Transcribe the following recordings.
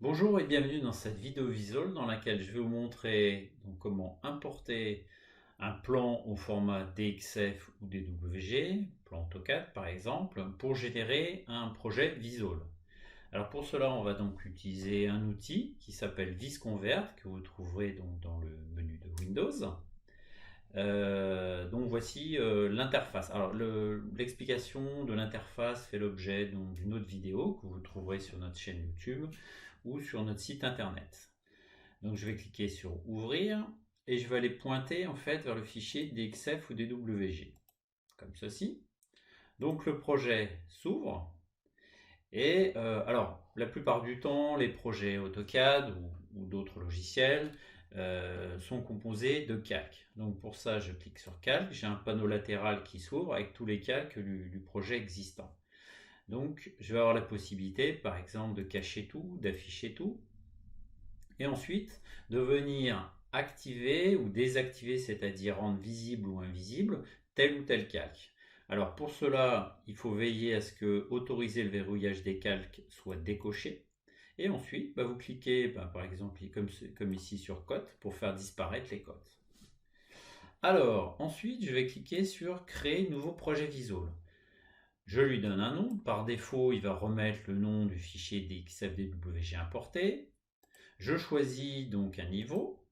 Bonjour et bienvenue dans cette vidéo visual dans laquelle je vais vous montrer comment importer un plan au format DXF ou DWG, plan AutoCAD par exemple, pour générer un projet visual. Alors pour cela, on va donc utiliser un outil qui s'appelle VisConvert que vous trouverez donc dans le menu de Windows. Donc voici l'interface. Alors l'explication de l'interface fait l'objet d'une autre vidéo que vous trouverez sur notre chaîne YouTube ou sur notre site internet. Donc je vais cliquer sur ouvrir et je vais aller pointer en fait vers le fichier DXF ou DWG comme ceci. Donc le projet s'ouvre et alors la plupart du temps les projets AutoCAD ou d'autres logiciels sont composés de calques. Donc pour ça je clique sur calque, j'ai un panneau latéral qui s'ouvre avec tous les calques du projet existant. Donc je vais avoir la possibilité par exemple de cacher tout, d'afficher tout et ensuite de venir activer ou désactiver, c'est-à-dire rendre visible ou invisible tel ou tel calque. Alors pour cela, il faut veiller à ce que autoriser le verrouillage des calques soit décoché. Et ensuite, vous cliquez par exemple comme ici sur cote pour faire disparaître les cotes. Alors ensuite, je vais cliquer sur créer nouveau projet visual. Je lui donne un nom. Par défaut, il va remettre le nom du fichier DXFDWG importé. Je choisis donc un niveau.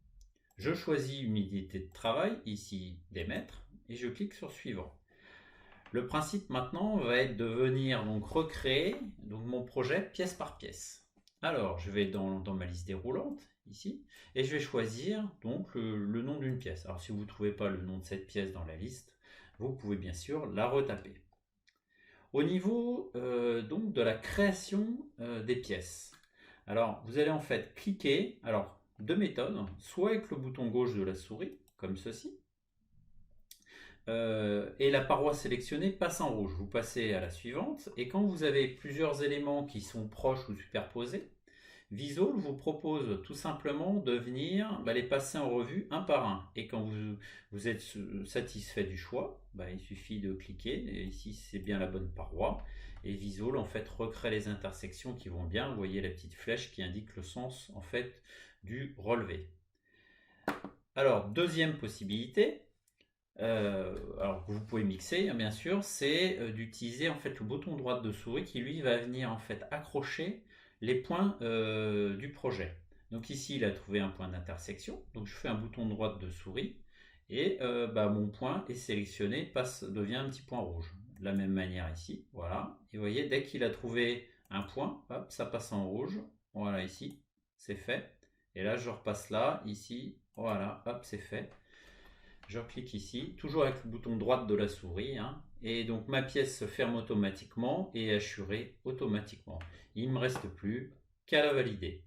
Je choisis une unité de travail, ici des mètres, et je clique sur suivant. Le principe maintenant va être de venir donc recréer donc mon projet pièce par pièce. Alors je vais dans ma liste déroulante ici et je vais choisir donc le nom d'une pièce. Alors si vous ne trouvez pas le nom de cette pièce dans la liste, vous pouvez bien sûr la retaper. Au niveau donc de la création des pièces, alors vous allez en fait cliquer, alors deux méthodes, soit avec le bouton gauche de la souris, comme ceci, et la paroi sélectionnée passe en rouge. Vous passez à la suivante, et quand vous avez plusieurs éléments qui sont proches ou superposés, Visual vous propose tout simplement de venir les passer en revue un par un. Et quand vous êtes satisfait du choix, il suffit de cliquer. Et ici, c'est bien la bonne paroi. Et Visual en fait recrée les intersections qui vont bien. Vous voyez la petite flèche qui indique le sens en fait du relevé. Alors deuxième possibilité, alors que vous pouvez mixer bien sûr, c'est d'utiliser en fait le bouton droit de souris qui lui va venir en fait accrocher les points du projet. Donc ici il a trouvé un point d'intersection, donc je fais un bouton droit de souris et mon point est sélectionné, devient un petit point rouge. De la même manière ici, voilà. Et vous voyez, dès qu'il a trouvé un point, hop, ça passe en rouge. Voilà, ici, c'est fait. Et là, je repasse là, ici, voilà, hop, c'est fait. Je clique ici, toujours avec le bouton droite de la souris, hein, et donc ma pièce se ferme automatiquement et est assurée automatiquement. Il ne me reste plus qu'à la valider.